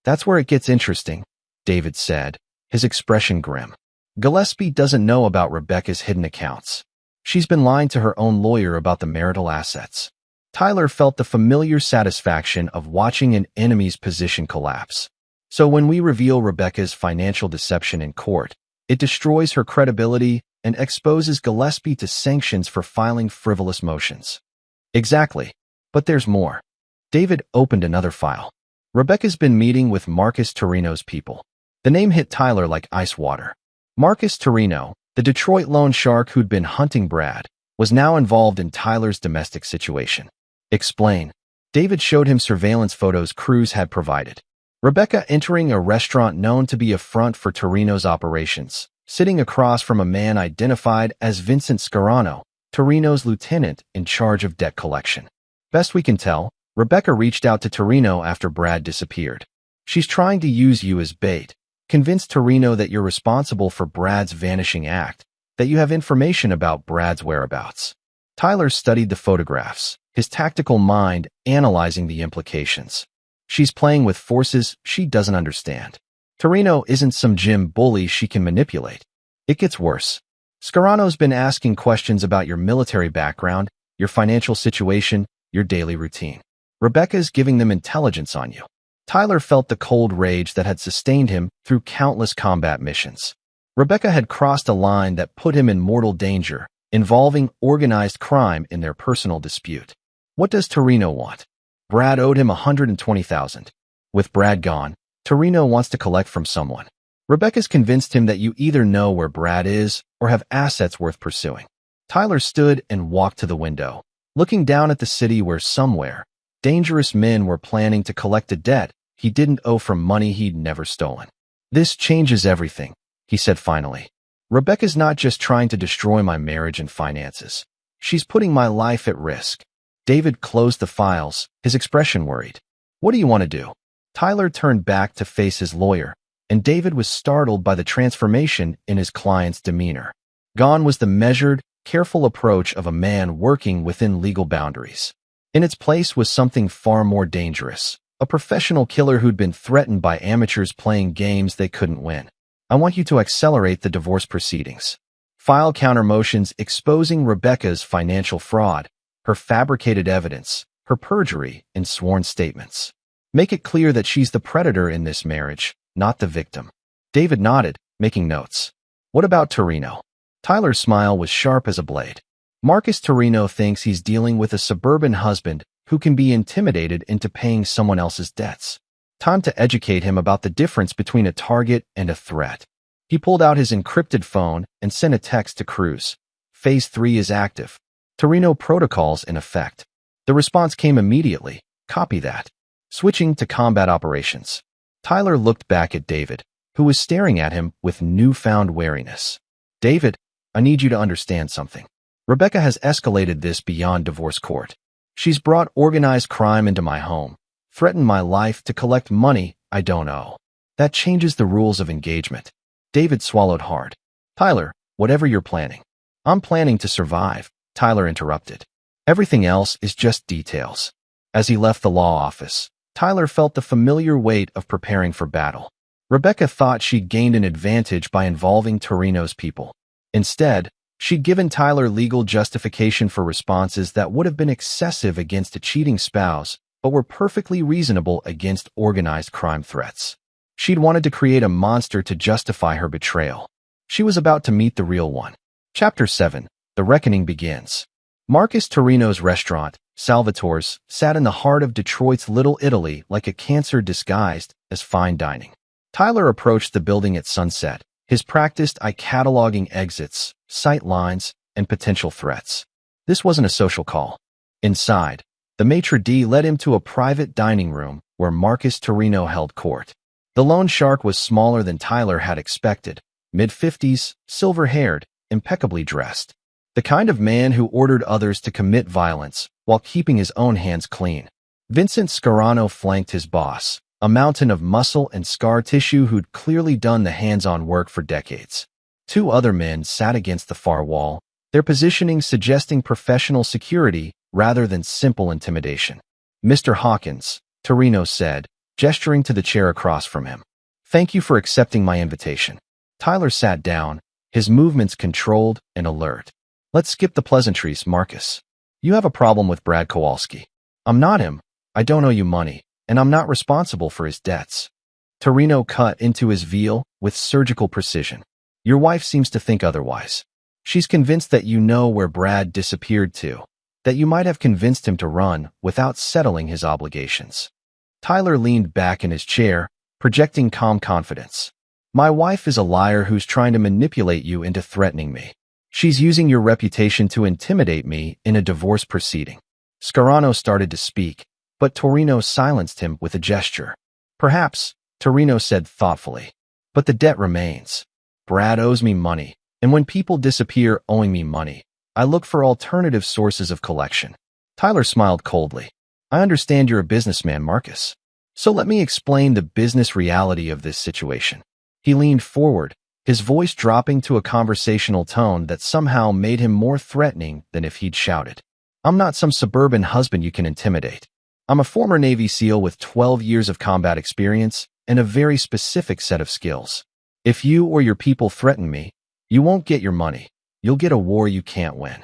"That's where it gets interesting," David said, his expression grim. "Gillespie doesn't know about Rebecca's hidden accounts. She's been lying to her own lawyer about the marital assets." Tyler felt the familiar satisfaction of watching an enemy's position collapse. "So when we reveal Rebecca's financial deception in court, it destroys her credibility and exposes Gillespie to sanctions for filing frivolous motions." "Exactly. But there's more." David opened another file. "Rebecca's been meeting with Marcus Torino's people." The name hit Tyler like ice water. Marcus Torino, the Detroit loan shark who'd been hunting Brad, was now involved in Tyler's domestic situation. "Explain." David showed him surveillance photos Cruz had provided. Rebecca entering a restaurant known to be a front for Torino's operations, sitting across from a man identified as Vincent Scarano, Torino's lieutenant in charge of debt collection. Best we can tell, Rebecca reached out to Torino after Brad disappeared. "She's trying to use you as bait. Convince Torino that you're responsible for Brad's vanishing act, that you have information about Brad's whereabouts." Tyler studied the photographs, his tactical mind analyzing the implications. "She's playing with forces she doesn't understand. Torino isn't some gym bully she can manipulate. It gets worse. Scarano's been asking questions about your military background, your financial situation, your daily routine. Rebecca's giving them intelligence on you." Tyler felt the cold rage that had sustained him through countless combat missions. Rebecca had crossed a line that put him in mortal danger, involving organized crime in their personal dispute. What does Torino want? Brad owed him $120,000. With Brad gone, Torino wants to collect from someone. Rebecca's convinced him that you either know where Brad is or have assets worth pursuing. Tyler stood and walked to the window, looking down at the city where somewhere, dangerous men were planning to collect a debt he didn't owe from money he'd never stolen. "This changes everything," he said finally. "Rebecca's not just trying to destroy my marriage and finances. She's putting my life at risk. David closed the files, his expression worried. What do you want to do? Tyler turned back to face his lawyer, and David was startled by the transformation in his client's demeanor. Gone was the measured, careful approach of a man working within legal boundaries. In its place was something far more dangerous, a professional killer who'd been threatened by amateurs playing games they couldn't win. I want you to accelerate the divorce proceedings. File counter motions exposing Rebecca's financial fraud, her fabricated evidence, her perjury, and sworn statements. Make it clear that she's the predator in this marriage, not the victim. David nodded, making notes. What about Torino? Tyler's smile was sharp as a blade. Marcus Torino thinks he's dealing with a suburban husband who can be intimidated into paying someone else's debts. Time to educate him about the difference between a target and a threat. He pulled out his encrypted phone and sent a text to Cruz. Phase 3 is active. Torino protocols in effect. The response came immediately. Copy that. Switching to combat operations. Tyler looked back at David, who was staring at him with newfound wariness. David, I need you to understand something. Rebecca has escalated this beyond divorce court. She's brought organized crime into my home, threatened my life to collect money I don't owe. That changes the rules of engagement. David swallowed hard. Tyler, whatever you're planning. I'm planning to survive, Tyler interrupted. Everything else is just details. As he left the law office, Tyler felt the familiar weight of preparing for battle. Rebecca thought she'd gained an advantage by involving Torino's people. Instead, she'd given Tyler legal justification for responses that would have been excessive against a cheating spouse, but were perfectly reasonable against organized crime threats. She'd wanted to create a monster to justify her betrayal. She was about to meet the real one. Chapter 7. The Reckoning begins. Marcus Torino's restaurant, Salvatore's, sat in the heart of Detroit's Little Italy like a cancer disguised as fine dining. Tyler approached the building at sunset, his practiced eye cataloging exits, sight lines, and potential threats. This wasn't a social call. Inside, the maitre d' led him to a private dining room where Marcus Torino held court. The loan shark was smaller than Tyler had expected, mid-50s, silver-haired, impeccably dressed. The kind of man who ordered others to commit violence while keeping his own hands clean. Vincent Scarano flanked his boss, a mountain of muscle and scar tissue who'd clearly done the hands-on work for decades. Two other men sat against the far wall, their positioning suggesting professional security rather than simple intimidation. Mr. Hawkins, Torino said, gesturing to the chair across from him. Thank you for accepting my invitation. Tyler sat down, his movements controlled and alert. Let's skip the pleasantries, Marcus. You have a problem with Brad Kowalski. I'm not him. I don't owe you money, and I'm not responsible for his debts. Torino cut into his veal with surgical precision. Your wife seems to think otherwise. She's convinced that you know where Brad disappeared to, that you might have convinced him to run without settling his obligations. Tyler leaned back in his chair, projecting calm confidence. My wife is a liar who's trying to manipulate you into threatening me. She's using your reputation to intimidate me in a divorce proceeding. Scarano started to speak, but Torino silenced him with a gesture. Perhaps, Torino said thoughtfully, but the debt remains. Brad owes me money, and when people disappear owing me money, I look for alternative sources of collection. Tyler smiled coldly. I understand you're a businessman, Marcus. So let me explain the business reality of this situation. He leaned forward, his voice dropping to a conversational tone that somehow made him more threatening than if he'd shouted. I'm not some suburban husband you can intimidate. I'm a former Navy SEAL with 12 years of combat experience and a very specific set of skills. If you or your people threaten me, you won't get your money. You'll get a war you can't win.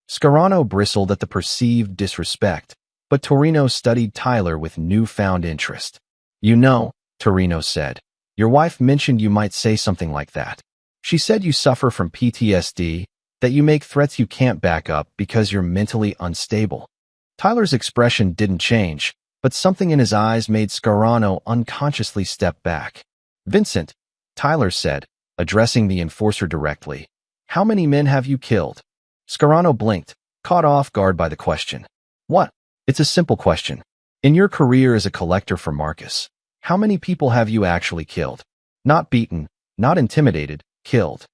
Scarano bristled at the perceived disrespect, but Torino studied Tyler with newfound interest. You know, Torino said, your wife mentioned you might say something like that. She said you suffer from PTSD, that you make threats you can't back up because you're mentally unstable. Tyler's expression didn't change, but something in his eyes made Scarano unconsciously step back. Vincent, Tyler said, addressing the enforcer directly, how many men have you killed? Scarano blinked, caught off guard by the question. What? It's a simple question. In your career as a collector for Marcus, how many people have you actually killed? Not beaten, not intimidated, killed.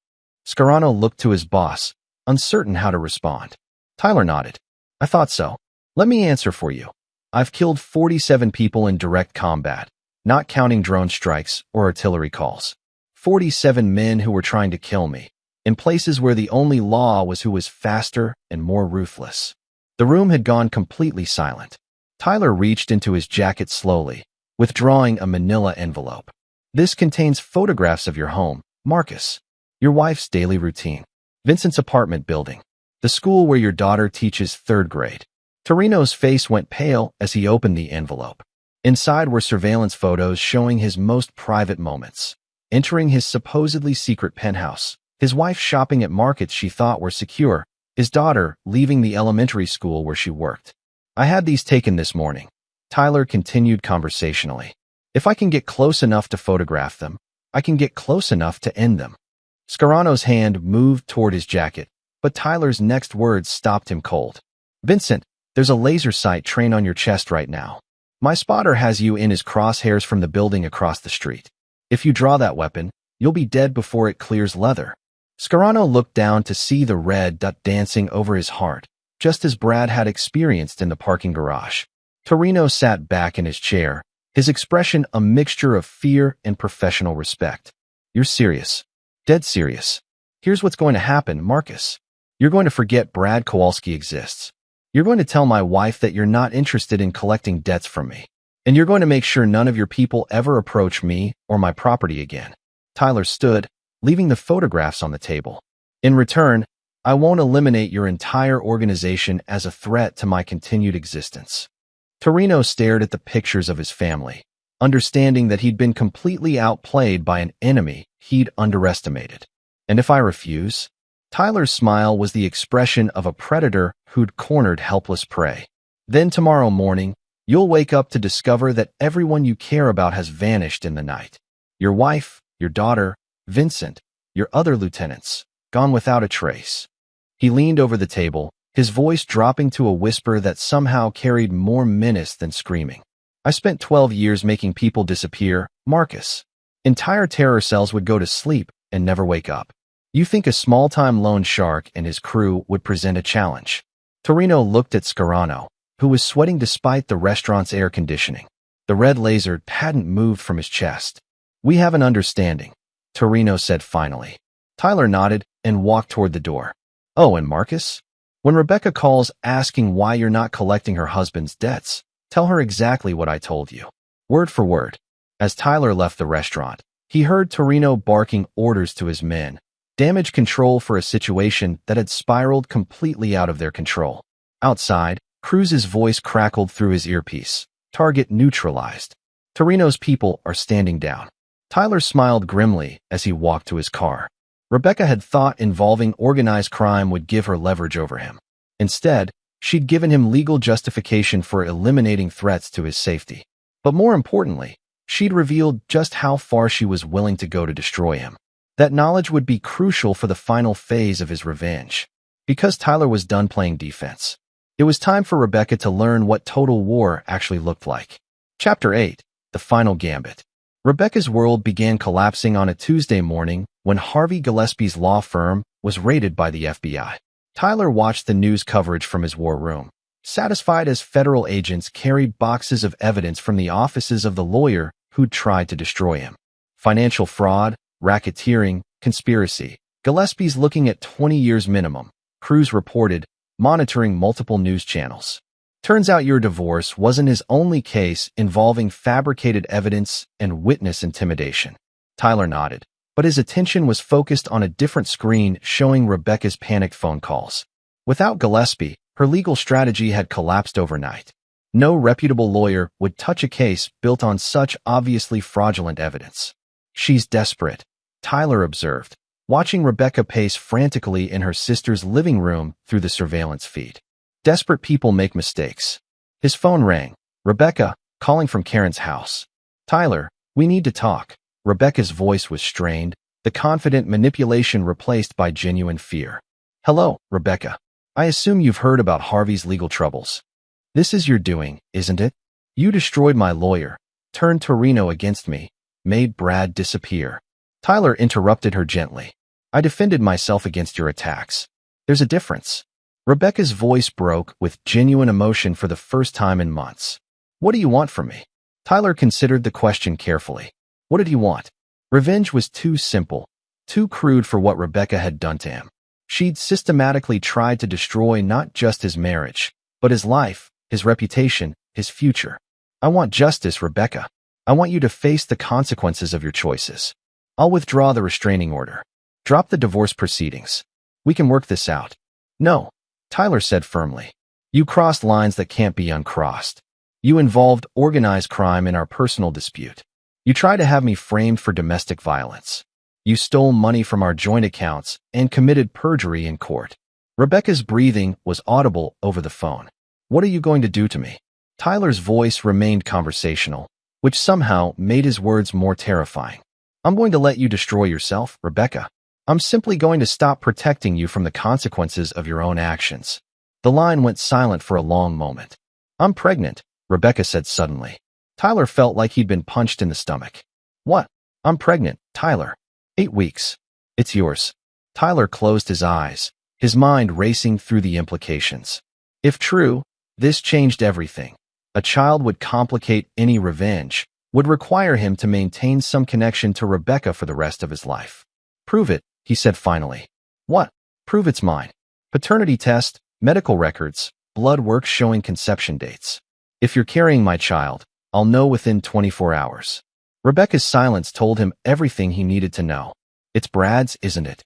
Scarano looked to his boss, uncertain how to respond. Tyler nodded. I thought so. Let me answer for you. I've killed 47 people in direct combat, not counting drone strikes or artillery calls. 47 men who were trying to kill me, in places where the only law was who was faster and more ruthless. The room had gone completely silent. Tyler reached into his jacket slowly, withdrawing a manila envelope. This contains photographs of your home, Marcus, your wife's daily routine, Vincent's apartment building, the school where your daughter teaches 3rd grade. Torino's face went pale as he opened the envelope. Inside were surveillance photos showing his most private moments. Entering his supposedly secret penthouse, his wife shopping at markets she thought were secure, his daughter leaving the elementary school where she worked. I had these taken this morning. Tyler continued conversationally. If I can get close enough to photograph them, I can get close enough to end them. Scarano's hand moved toward his jacket, but Tyler's next words stopped him cold. Vincent, there's a laser sight trained on your chest right now. My spotter has you in his crosshairs from the building across the street. If you draw that weapon, you'll be dead before it clears leather. Scarano looked down to see the red dot dancing over his heart, just as Brad had experienced in the parking garage. Torino sat back in his chair, his expression a mixture of fear and professional respect. You're serious. Dead serious. Here's what's going to happen, Marcus. You're going to forget Brad Kowalski exists. You're going to tell my wife that you're not interested in collecting debts from me. And you're going to make sure none of your people ever approach me or my property again. Tyler stood, leaving the photographs on the table. In return, I won't eliminate your entire organization as a threat to my continued existence. Torino stared at the pictures of his family, understanding that he'd been completely outplayed by an enemy he'd underestimated. And if I refuse? Tyler's smile was the expression of a predator who'd cornered helpless prey. Then tomorrow morning, you'll wake up to discover that everyone you care about has vanished in the night. Your wife, your daughter, Vincent, your other lieutenants, gone without a trace. He leaned over the table, his voice dropping to a whisper that somehow carried more menace than screaming. I spent 12 years making people disappear, Marcus. Entire terror cells would go to sleep and never wake up. You think a small-time loan shark and his crew would present a challenge? Torino looked at Scarano, who was sweating despite the restaurant's air conditioning. The red laser hadn't moved from his chest. We have an understanding, Torino said finally. Tyler nodded and walked toward the door. Oh, and Marcus? When Rebecca calls asking why you're not collecting her husband's debts, tell her exactly what I told you. Word for word. As Tyler left the restaurant, he heard Torino barking orders to his men. Damage control for a situation that had spiraled completely out of their control. Outside, Cruz's voice crackled through his earpiece. Target neutralized. Torino's people are standing down. Tyler smiled grimly as he walked to his car. Rebecca had thought involving organized crime would give her leverage over him. Instead, she'd given him legal justification for eliminating threats to his safety. But more importantly, she'd revealed just how far she was willing to go to destroy him. That knowledge would be crucial for the final phase of his revenge. Because Tyler was done playing defense, it was time for Rebecca to learn what total war actually looked like. Chapter 8. The Final Gambit. Rebecca's world began collapsing on a Tuesday morning when Harvey Gillespie's law firm was raided by the FBI. Tyler watched the news coverage from his war room, satisfied as federal agents carried boxes of evidence from the offices of the lawyer who'd tried to destroy him. Financial fraud, racketeering, conspiracy. Gillespie's looking at 20 years minimum, Cruz reported, monitoring multiple news channels. Turns out your divorce wasn't his only case involving fabricated evidence and witness intimidation. Tyler nodded, but his attention was focused on a different screen showing Rebecca's panicked phone calls. Without Gillespie, her legal strategy had collapsed overnight. No reputable lawyer would touch a case built on such obviously fraudulent evidence. She's desperate, Tyler observed, watching Rebecca pace frantically in her sister's living room through the surveillance feed. Desperate people make mistakes. His phone rang. Rebecca, calling from Karen's house. Tyler, we need to talk. Rebecca's voice was strained, the confident manipulation replaced by genuine fear. Hello, Rebecca. I assume you've heard about Harvey's legal troubles. This is your doing, isn't it? You destroyed my lawyer, turned Torino against me, made Brad disappear. Tyler interrupted her gently. I defended myself against your attacks. There's a difference. Rebecca's voice broke with genuine emotion for the first time in months. What do you want from me? Tyler considered the question carefully. What did he want? Revenge was too simple, too crude for what Rebecca had done to him. She'd systematically tried to destroy not just his marriage, but his life, his reputation, his future. I want justice, Rebecca. I want you to face the consequences of your choices. I'll withdraw the restraining order. Drop the divorce proceedings. We can work this out. No, Tyler said firmly. You crossed lines that can't be uncrossed. You involved organized crime in our personal dispute. You tried to have me framed for domestic violence. You stole money from our joint accounts and committed perjury in court. Rebecca's breathing was audible over the phone. What are you going to do to me? Tyler's voice remained conversational, which somehow made his words more terrifying. I'm going to let you destroy yourself, Rebecca. I'm simply going to stop protecting you from the consequences of your own actions. The line went silent for a long moment. I'm pregnant, Rebecca said suddenly. Tyler felt like he'd been punched in the stomach. What? I'm pregnant, Tyler. 8 weeks. It's yours. Tyler closed his eyes, his mind racing through the implications. If true, this changed everything. A child would complicate any revenge, would require him to maintain some connection to Rebecca for the rest of his life. Prove it, he said finally. What? Prove it's mine. Paternity test, medical records, blood work showing conception dates. If you're carrying my child, I'll know within 24 hours. Rebecca's silence told him everything he needed to know. It's Brad's, isn't it?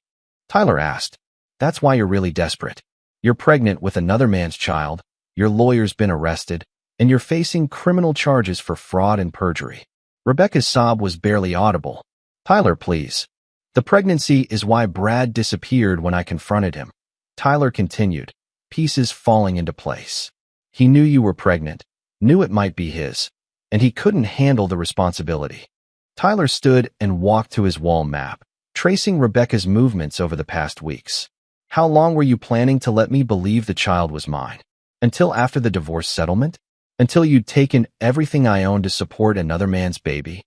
Tyler asked. That's why you're really desperate. You're pregnant with another man's child, your lawyer's been arrested, and you're facing criminal charges for fraud and perjury. Rebecca's sob was barely audible. Tyler, please. The pregnancy is why Brad disappeared when I confronted him. Tyler continued, pieces falling into place. He knew you were pregnant, knew it might be his, and he couldn't handle the responsibility. Tyler stood and walked to his wall map, tracing Rebecca's movements over the past weeks. How long were you planning to let me believe the child was mine? Until after the divorce settlement? Until you'd taken everything I owned to support another man's baby?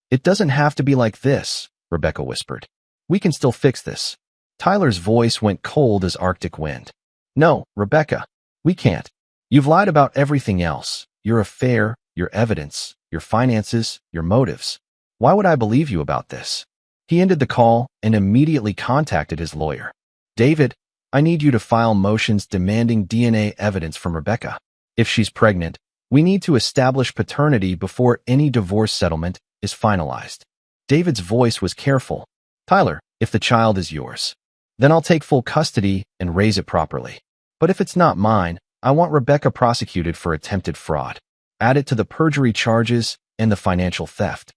It doesn't have to be like this, Rebecca whispered. We can still fix this. Tyler's voice went cold as Arctic wind. No, Rebecca, we can't. You've lied about everything else. Your affair, your evidence, your finances, your motives. Why would I believe you about this? He ended the call and immediately contacted his lawyer. David, I need you to file motions demanding DNA evidence from Rebecca. If she's pregnant, we need to establish paternity before any divorce settlement is finalized. David's voice was careful. Tyler, if the child is yours, then I'll take full custody and raise it properly. But if it's not mine, I want Rebecca prosecuted for attempted fraud. Add it to the perjury charges and the financial theft.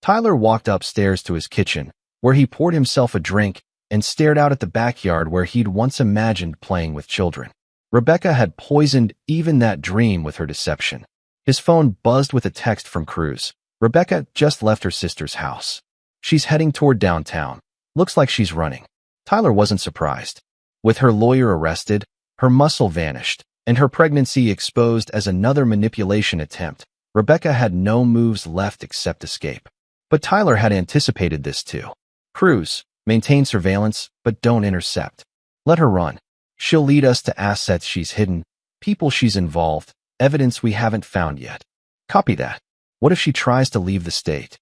Tyler walked upstairs to his kitchen, where he poured himself a drink and stared out at the backyard where he'd once imagined playing with children. Rebecca had poisoned even that dream with her deception. His phone buzzed with a text from Cruz. Rebecca just left her sister's house. She's heading toward downtown. Looks like she's running. Tyler wasn't surprised. With her lawyer arrested, her muscle vanished, and her pregnancy exposed as another manipulation attempt, Rebecca had no moves left except escape. But Tyler had anticipated this too. Cruz, maintain surveillance, but don't intercept. Let her run. She'll lead us to assets she's hidden, people she's involved, evidence we haven't found yet. Copy that. What if she tries to leave the state?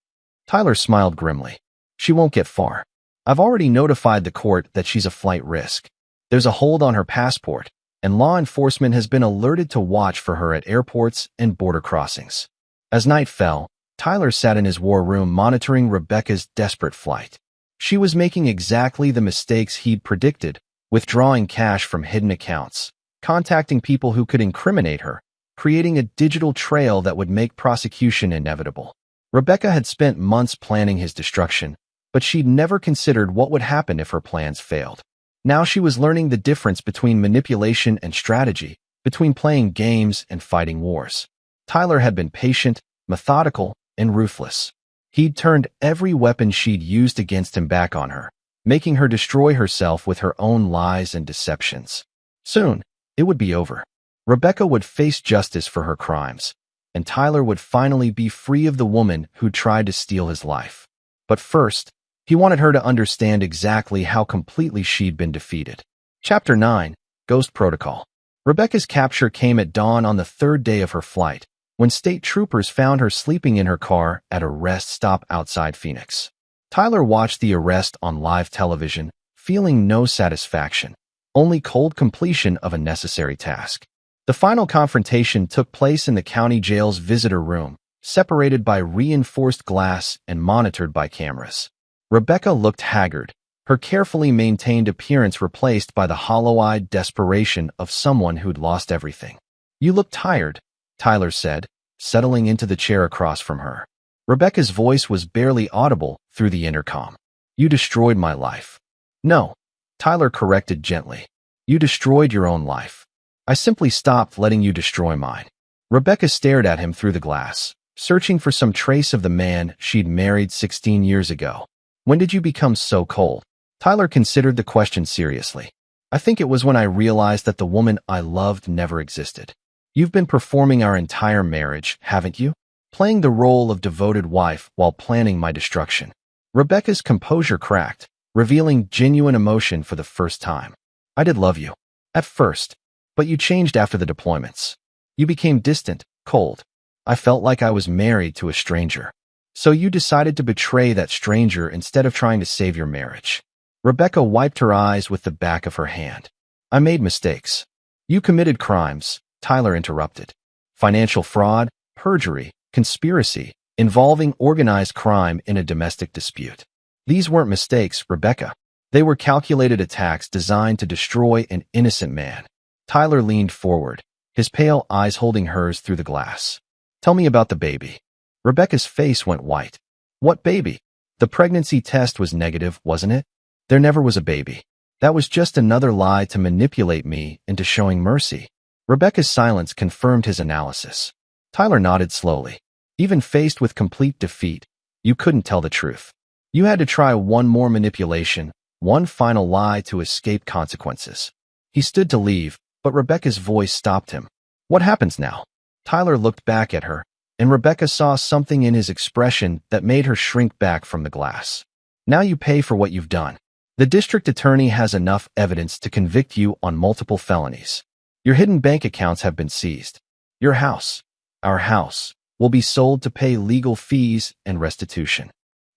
Tyler smiled grimly. She won't get far. I've already notified the court that she's a flight risk. There's a hold on her passport, and law enforcement has been alerted to watch for her at airports and border crossings. As night fell, Tyler sat in his war room monitoring Rebecca's desperate flight. She was making exactly the mistakes he'd predicted, withdrawing cash from hidden accounts, contacting people who could incriminate her, creating a digital trail that would make prosecution inevitable. Rebecca had spent months planning his destruction, but she'd never considered what would happen if her plans failed. Now she was learning the difference between manipulation and strategy, between playing games and fighting wars. Tyler had been patient, methodical, and ruthless. He'd turned every weapon she'd used against him back on her, making her destroy herself with her own lies and deceptions. Soon, it would be over. Rebecca would face justice for her crimes, and Tyler would finally be free of the woman who tried to steal his life. But first, he wanted her to understand exactly how completely she'd been defeated. Chapter 9. Ghost Protocol. Rebecca's capture came at dawn on the third day of her flight, when state troopers found her sleeping in her car at a rest stop outside Phoenix. Tyler watched the arrest on live television, feeling no satisfaction, only cold completion of a necessary task. The final confrontation took place in the county jail's visitor room, separated by reinforced glass and monitored by cameras. Rebecca looked haggard, her carefully maintained appearance replaced by the hollow-eyed desperation of someone who'd lost everything. "You look tired," Tyler said, settling into the chair across from her. Rebecca's voice was barely audible through the intercom. "You destroyed my life." "No," Tyler corrected gently. "You destroyed your own life. I simply stopped letting you destroy mine." Rebecca stared at him through the glass, searching for some trace of the man she'd married 16 years ago. "When did you become so cold?" Tyler considered the question seriously. "I think it was when I realized that the woman I loved never existed." "You've been performing our entire marriage, haven't you? Playing the role of devoted wife while planning my destruction." Rebecca's composure cracked, revealing genuine emotion for the first time. "I did love you. At first. But you changed after the deployments. You became distant, cold. I felt like I was married to a stranger. So you decided to betray that stranger instead of trying to save your marriage." Rebecca wiped her eyes with the back of her hand. "I made mistakes. You committed crimes," Tyler interrupted. "Financial fraud, perjury, conspiracy, involving organized crime in a domestic dispute. These weren't mistakes, Rebecca. They were calculated attacks designed to destroy an innocent man." Tyler leaned forward, his pale eyes holding hers through the glass. "Tell me about the baby." Rebecca's face went white. "What baby? The pregnancy test was negative, wasn't it? There never was a baby. That was just another lie to manipulate me into showing mercy." Rebecca's silence confirmed his analysis. Tyler nodded slowly. "Even faced with complete defeat, you couldn't tell the truth. You had to try one more manipulation, one final lie to escape consequences." He stood to leave, but Rebecca's voice stopped him. "What happens now?" Tyler looked back at her, and Rebecca saw something in his expression that made her shrink back from the glass. "Now you pay for what you've done. The district attorney has enough evidence to convict you on multiple felonies. Your hidden bank accounts have been seized. Your house, our house, will be sold to pay legal fees and restitution."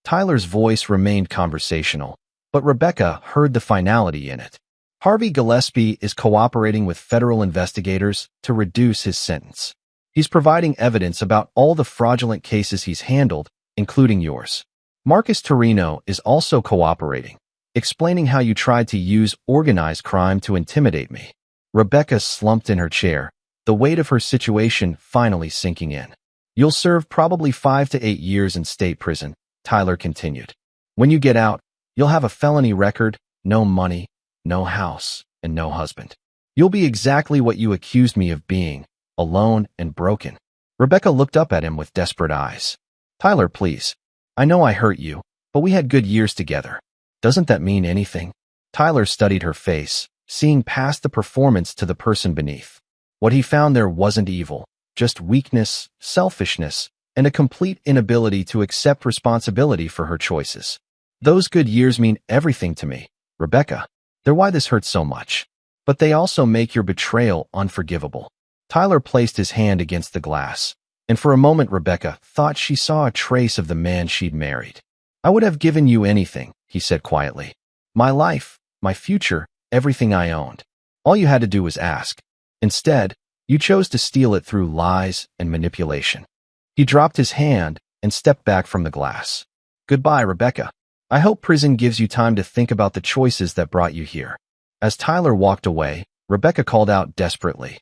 Tyler's voice remained conversational, but Rebecca heard the finality in it. "Harvey Gillespie is cooperating with federal investigators to reduce his sentence. He's providing evidence about all the fraudulent cases he's handled, including yours. Marcus Torino is also cooperating, explaining how you tried to use organized crime to intimidate me." Rebecca slumped in her chair, the weight of her situation finally sinking in. "You'll serve probably 5 to 8 years in state prison," Tyler continued. "When you get out, you'll have a felony record, no money, no house, and no husband. You'll be exactly what you accused me of being, alone and broken." Rebecca looked up at him with desperate eyes. "Tyler, please. I know I hurt you, but we had good years together. Doesn't that mean anything?" Tyler studied her face, seeing past the performance to the person beneath. What he found there wasn't evil, just weakness, selfishness, and a complete inability to accept responsibility for her choices. "Those good years mean everything to me, Rebecca. They're why this hurts so much. But they also make your betrayal unforgivable." Tyler placed his hand against the glass, and for a moment Rebecca thought she saw a trace of the man she'd married. "I would have given you anything," he said quietly. "My life, my future, everything I owned. All you had to do was ask. Instead, you chose to steal it through lies and manipulation." He dropped his hand and stepped back from the glass. "Goodbye, Rebecca. I hope prison gives you time to think about the choices that brought you here." As Tyler walked away, Rebecca called out desperately,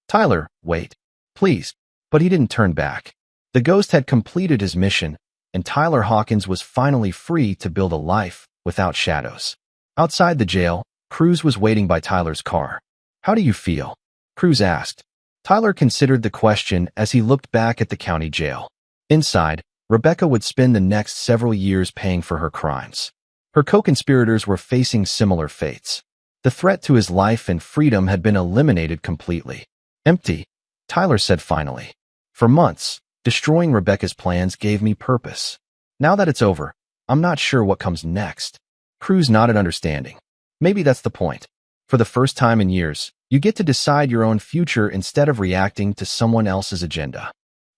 "Tyler, wait. Please." But he didn't turn back. The ghost had completed his mission, and Tyler Hawkins was finally free to build a life without shadows. Outside the jail, Cruz was waiting by Tyler's car. "How do you feel?" Cruz asked. Tyler considered the question as he looked back at the county jail. Inside, Rebecca would spend the next several years paying for her crimes. Her co-conspirators were facing similar fates. The threat to his life and freedom had been eliminated completely. "Empty," Tyler said finally. "For months, destroying Rebecca's plans gave me purpose. Now that it's over, I'm not sure what comes next." Cruz nodded understanding. "Maybe that's the point. For the first time in years, you get to decide your own future instead of reacting to someone else's agenda.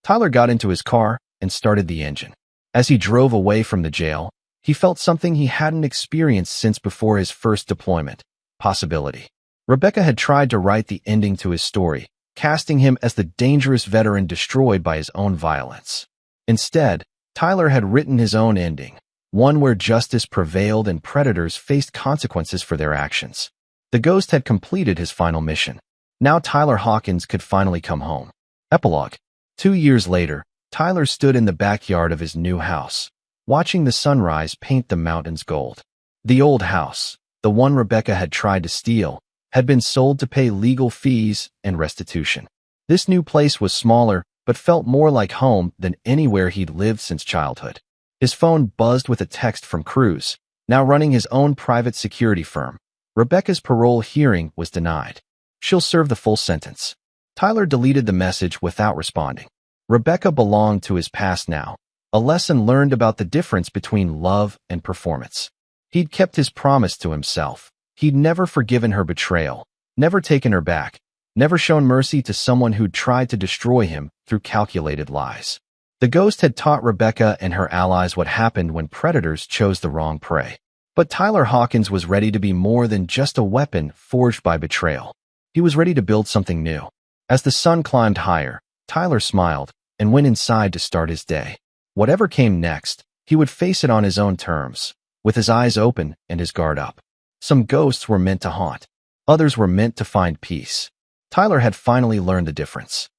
Tyler got into his car and started the engine. As he drove away from the jail, he felt something he hadn't experienced since before his first deployment: possibility. Rebecca had tried to write the ending to his story, casting him as the dangerous veteran destroyed by his own violence. Instead, Tyler had written his own ending, one where justice prevailed and predators faced consequences for their actions. The ghost had completed his final mission. Now Tyler Hawkins could finally come home. Epilogue. 2 years later, Tyler stood in the backyard of his new house, watching the sunrise paint the mountains gold. The old house, the one Rebecca had tried to steal, had been sold to pay legal fees and restitution. This new place was smaller, but felt more like home than anywhere he'd lived since childhood. His phone buzzed with a text from Cruz, now running his own private security firm. Rebecca's parole hearing was denied. She'll serve the full sentence. Tyler deleted the message without responding. Rebecca belonged to his past now, a lesson learned about the difference between love and performance. He'd kept his promise to himself. He'd never forgiven her betrayal, never taken her back, never shown mercy to someone who'd tried to destroy him through calculated lies. The ghost had taught Rebecca and her allies what happened when predators chose the wrong prey. But Tyler Hawkins was ready to be more than just a weapon forged by betrayal. He was ready to build something new. As the sun climbed higher, Tyler smiled and went inside to start his day. Whatever came next, he would face it on his own terms, with his eyes open and his guard up. Some ghosts were meant to haunt. Others were meant to find peace. Tyler had finally learned the difference.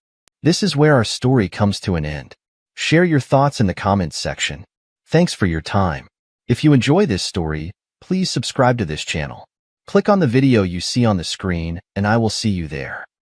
This is where our story comes to an end. Share your thoughts in the comments section. Thanks for your time. If you enjoy this story, please subscribe to this channel. Click on the video you see on the screen, and I will see you there.